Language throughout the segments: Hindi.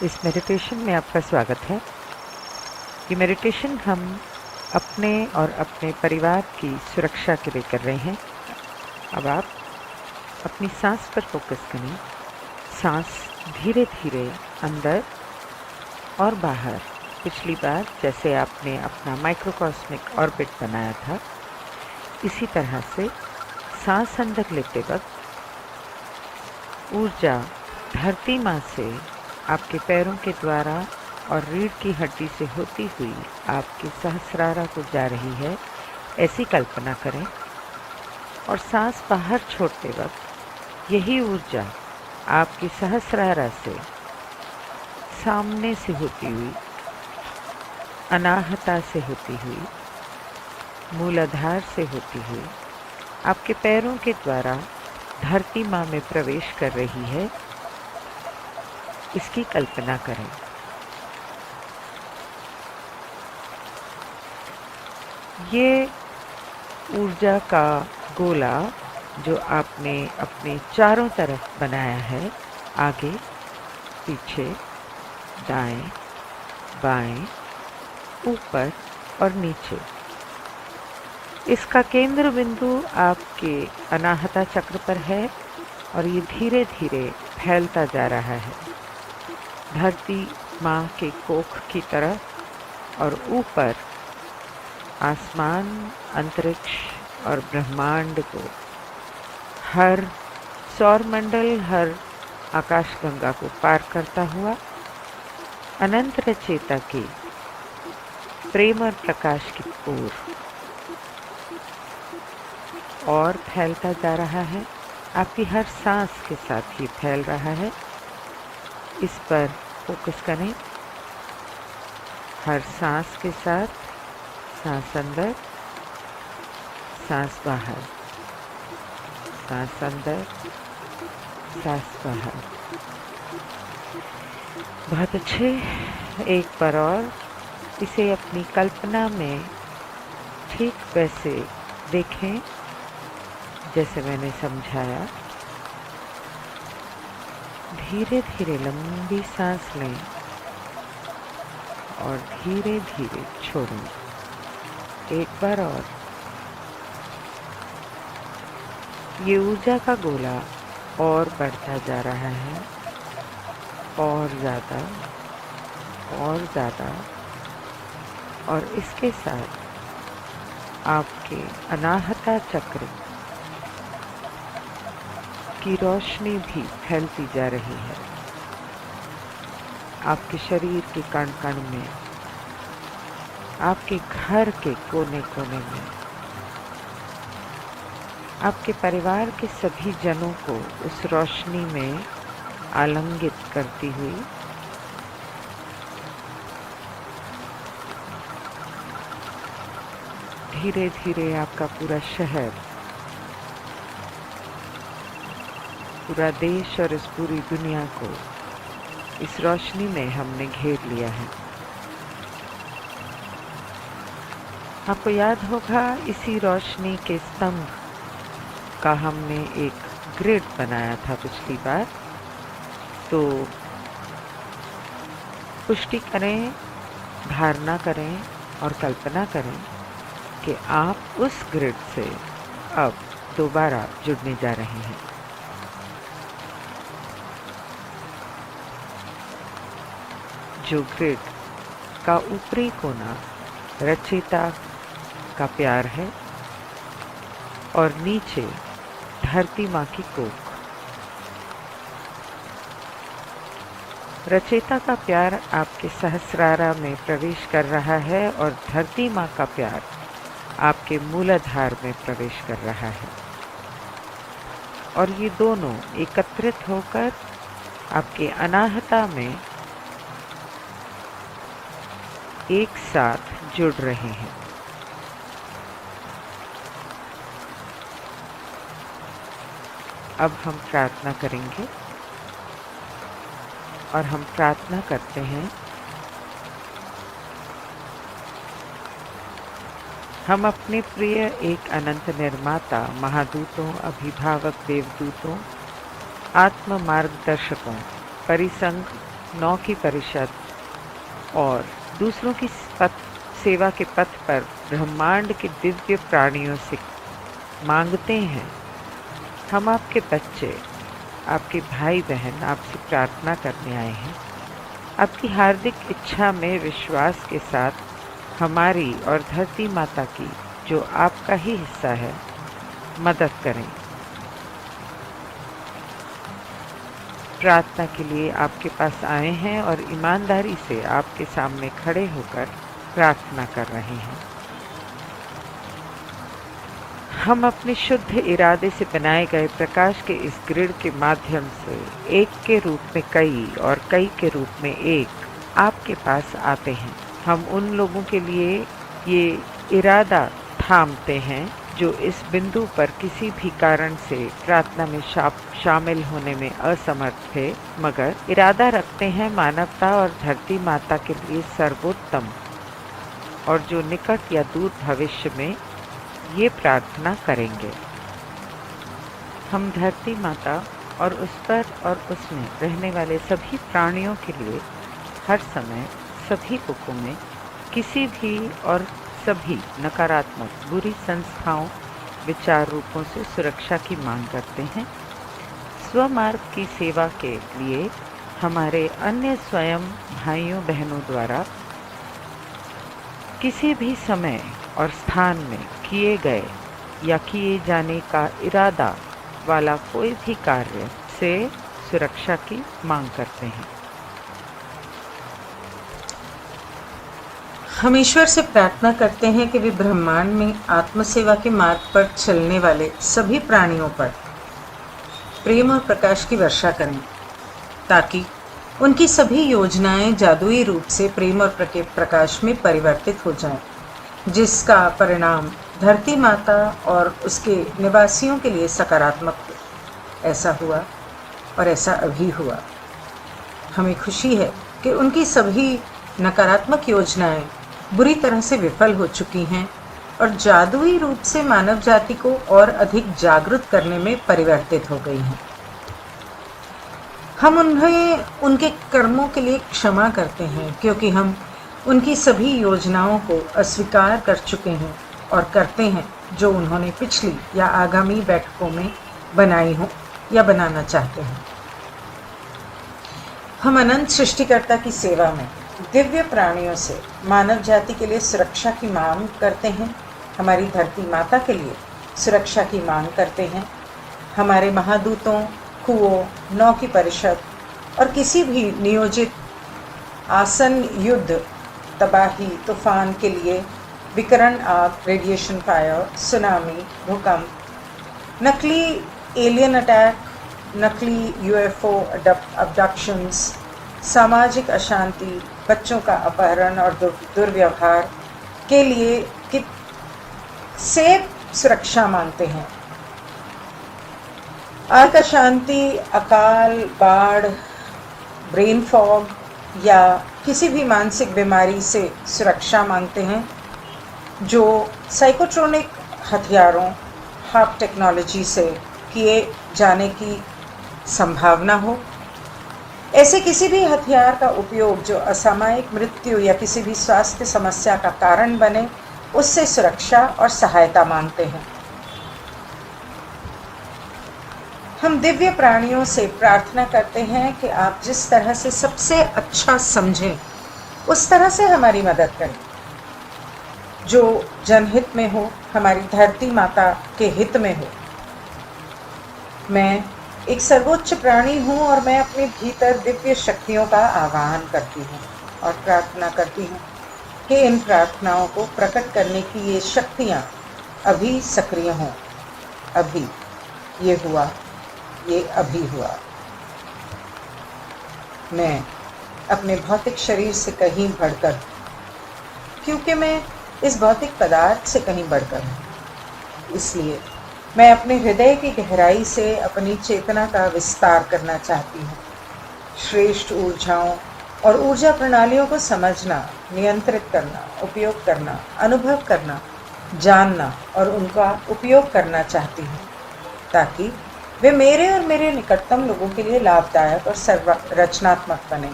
इस मेडिटेशन में आपका स्वागत है। ये मेडिटेशन हम अपने और अपने परिवार की सुरक्षा के लिए कर रहे हैं। अब आप अपनी सांस पर फोकस करें। सांस धीरे धीरे अंदर और बाहर। पिछली बार जैसे आपने अपना माइक्रोकॉस्मिक ऑर्बिट बनाया था, इसी तरह से सांस अंदर लेते वक्त ऊर्जा धरती माँ से आपके पैरों के द्वारा और रीढ़ की हड्डी से होती हुई आपके सहस्रारा को जा रही है, ऐसी कल्पना करें। और सांस बाहर छोड़ते वक्त यही ऊर्जा आपकी सहस्रारा से सामने से होती हुई, अनाहता से होती हुई, मूलाधार से होती हुई आपके पैरों के द्वारा धरती माँ में प्रवेश कर रही है, इसकी कल्पना करें। ये ऊर्जा का गोला जो आपने अपने चारों तरफ बनाया है, आगे पीछे, दाएं, बाएं, ऊपर और नीचे, इसका केंद्र बिंदु आपके अनाहता चक्र पर है और ये धीरे धीरे फैलता जा रहा है धरती माँ के कोख की तरफ और ऊपर आसमान, अंतरिक्ष और ब्रह्मांड को, हर सौरमंडल, हर आकाशगंगा को पार करता हुआ अनंत रचेता की प्रेम और प्रकाश की ओर और फैलता जा रहा है। आपकी हर सांस के साथ ही फैल रहा है। इस पर फोकस करें। हर सांस के साथ सांस अंदर, सांस बाहर, सांस अंदर, सांस बाहर। बहुत अच्छे। एक बार और इसे अपनी कल्पना में ठीक वैसे देखें जैसे मैंने समझाया। धीरे धीरे लंबी सांस लें और धीरे धीरे छोड़ें। एक बार और। ये ऊर्जा का गोला और बढ़ता जा रहा है, और ज़्यादा और ज़्यादा, और इसके साथ आपके अनाहता चक्र की रोशनी भी फैलती जा रही है। आपके शरीर के कण कण में, आपके घर के कोने कोने में, आपके परिवार के सभी जनों को उस रोशनी में आलिंगित करती हुई धीरे धीरे आपका पूरा शहर, पूरा देश और इस पूरी दुनिया को इस रोशनी में हमने घेर लिया है। आपको याद होगा, इसी रोशनी के स्तंभ का हमने एक ग्रिड बनाया था पिछली बार। तो पुष्टि करें, धारणा करें और कल्पना करें कि आप उस ग्रिड से अब दोबारा जुड़ने जा रहे हैं। जो ग्रिड का ऊपरी कोना रचयिता का प्यार है और नीचे धरती माँ की कोख। रचयिता का प्यार आपके सहस्रारा में प्रवेश कर रहा है और धरती माँ का प्यार आपके मूलाधार में प्रवेश कर रहा है, और ये दोनों एकत्रित होकर आपके अनाहता में एक साथ जुड़ रहे हैं। अब हम प्रार्थना करेंगे और हम प्रार्थना करते हैं, हम अपने प्रिय एक अनंत निर्माता, महादूतों, अभिभावक देवदूतों, आत्म मार्गदर्शकों, परिसंघ नौ की परिषद और दूसरों की सेवा के पथ पर ब्रह्मांड के दिव्य प्राणियों से मांगते हैं। हम आपके बच्चे, आपके भाई बहन आपसे प्रार्थना करने आए हैं। आपकी हार्दिक इच्छा में विश्वास के साथ हमारी और धरती माता की, जो आपका ही हिस्सा है, मदद करें। प्रार्थना के लिए आपके पास आए हैं और ईमानदारी से आपके सामने खड़े होकर प्रार्थना कर रहे हैं। हम अपने शुद्ध इरादे से बनाए गए प्रकाश के इस ग्रिड के माध्यम से एक के रूप में कई और कई के रूप में एक आपके पास आते हैं। हम उन लोगों के लिए ये इरादा थामते हैं जो इस बिंदु पर किसी भी कारण से प्रार्थना में शामिल होने में असमर्थ थे, मगर इरादा रखते हैं मानवता और धरती माता के लिए सर्वोत्तम, और जो निकट या दूर भविष्य में ये प्रार्थना करेंगे। हम धरती माता और उस पर और उसमें रहने वाले सभी प्राणियों के लिए हर समय सभी रुखों में किसी भी और सभी नकारात्मक बुरी संस्थाओं, विचार रूपों से सुरक्षा की मांग करते हैं। स्वमार्ग की सेवा के लिए हमारे अन्य स्वयं भाइयों बहनों द्वारा किसी भी समय और स्थान में किए गए या किए जाने का इरादा वाला कोई भी कार्य से सुरक्षा की मांग करते हैं। हम ईश्वर से प्रार्थना करते हैं कि वे ब्रह्मांड में आत्मसेवा के मार्ग पर चलने वाले सभी प्राणियों पर प्रेम और प्रकाश की वर्षा करें, ताकि उनकी सभी योजनाएं जादुई रूप से प्रेम और प्रकाश में परिवर्तित हो जाएं, जिसका परिणाम धरती माता और उसके निवासियों के लिए सकारात्मक हो। ऐसा हुआ और ऐसा अभी हुआ। हमें खुशी है कि उनकी सभी नकारात्मक योजनाएं बुरी तरह से विफल हो चुकी हैं और जादुई रूप से मानव जाति को और अधिक जागरूक करने में परिवर्तित हो गई हैं। हम उन्हें उनके कर्मों के लिए क्षमा करते हैं, क्योंकि हम उनकी सभी योजनाओं को अस्वीकार कर चुके हैं और करते हैं जो उन्होंने पिछली या आगामी बैठकों में बनाई हो या बनाना चाहते हैं। हम अनंत सृष्टिकर्ता की सेवा में दिव्य प्राणियों से मानव जाति के लिए सुरक्षा की मांग करते हैं, हमारी धरती माता के लिए सुरक्षा की मांग करते हैं, हमारे महादूतों, कुओं, नौ की परिषद और किसी भी नियोजित आसन्न युद्ध, तबाही, तूफान के लिए विकिरण आग, रेडिएशन फायर, सुनामी, भूकंप, नकली एलियन अटैक, नकली यूएफओ अबडक्शंस, सामाजिक अशांति, बच्चों का अपहरण और दुर्व्यवहार के लिए से सुरक्षा मांगते हैं। आर्क अशांति, अकाल, बाढ़, ब्रेन फॉग या किसी भी मानसिक बीमारी से सुरक्षा मांगते हैं जो साइकोट्रोनिक हथियारों, हार्प टेक्नोलॉजी से किए जाने की संभावना हो। ऐसे किसी भी हथियार का उपयोग जो असामयिक मृत्यु या किसी भी स्वास्थ्य समस्या का कारण बने, उससे सुरक्षा और सहायता मांगते हैं। हम दिव्य प्राणियों से प्रार्थना करते हैं कि आप जिस तरह से सबसे अच्छा समझें, उस तरह से हमारी मदद करें, जो जनहित में हो, हमारी धरती माता के हित में हो। मैं एक सर्वोच्च प्राणी हूँ और मैं अपने भीतर दिव्य शक्तियों का आह्वान करती हूँ और प्रार्थना करती हूँ कि इन प्रार्थनाओं को प्रकट करने की ये शक्तियाँ अभी सक्रिय हों। अभी ये हुआ, ये अभी हुआ। मैं अपने भौतिक शरीर से कहीं बढ़कर, क्योंकि मैं इस भौतिक पदार्थ से कहीं बढ़कर हूँ, इसलिए मैं अपने हृदय की गहराई से अपनी चेतना का विस्तार करना चाहती हूँ। श्रेष्ठ ऊर्जाओं और ऊर्जा प्रणालियों को समझना, नियंत्रित करना, उपयोग करना, अनुभव करना, जानना और उनका उपयोग करना चाहती हूँ, ताकि वे मेरे और मेरे निकटतम लोगों के लिए लाभदायक और रचनात्मक बने।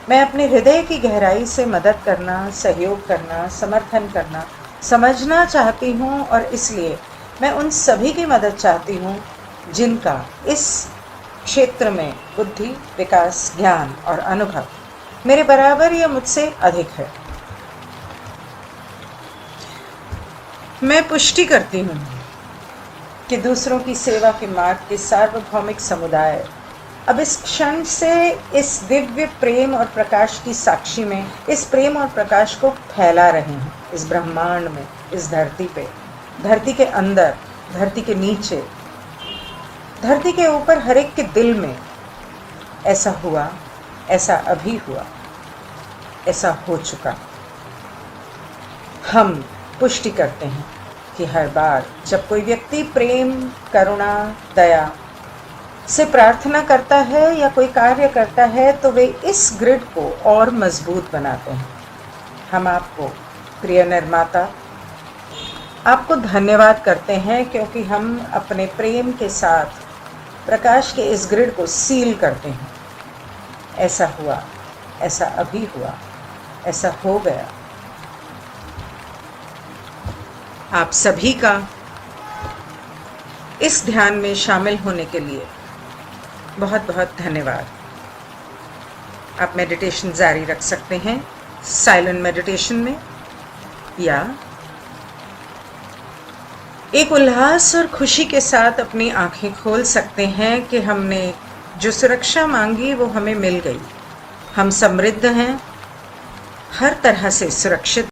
मैं अपने हृदय की गहराई से मदद करना, सहयोग करना, समर्थन करना, समझना चाहती हूँ और इसलिए मैं उन सभी की मदद चाहती हूँ जिनका इस क्षेत्र में बुद्धि, विकास, ज्ञान और अनुभव मेरे बराबर या मुझसे अधिक है। मैं पुष्टि करती हूँ कि दूसरों की सेवा के मार्ग के सार्वभौमिक समुदाय अब इस क्षण से इस दिव्य प्रेम और प्रकाश की साक्षी में इस प्रेम और प्रकाश को फैला रहे हैं, इस ब्रह्मांड में, इस धरती पे, धरती के अंदर, धरती के नीचे, धरती के ऊपर, हर एक के दिल में। ऐसा हुआ, ऐसा अभी हुआ, ऐसा हो चुका। हम पुष्टि करते हैं कि हर बार जब कोई व्यक्ति प्रेम, करुणा, दया से प्रार्थना करता है या कोई कार्य करता है तो वे इस ग्रिड को और मजबूत बनाते हैं। हम आपको, प्रिय निर्माता, आपको धन्यवाद करते हैं क्योंकि हम अपने प्रेम के साथ प्रकाश के इस ग्रिड को सील करते हैं। ऐसा हुआ, ऐसा अभी हुआ, ऐसा हो गया। आप सभी का इस ध्यान में शामिल होने के लिए बहुत बहुत धन्यवाद। आप मेडिटेशन जारी रख सकते हैं साइलेंट मेडिटेशन में, या एक उल्लास और खुशी के साथ अपनी आंखें खोल सकते हैं कि हमने जो सुरक्षा मांगी वो हमें मिल गई। हम समृद्ध हैं, हर तरह से सुरक्षित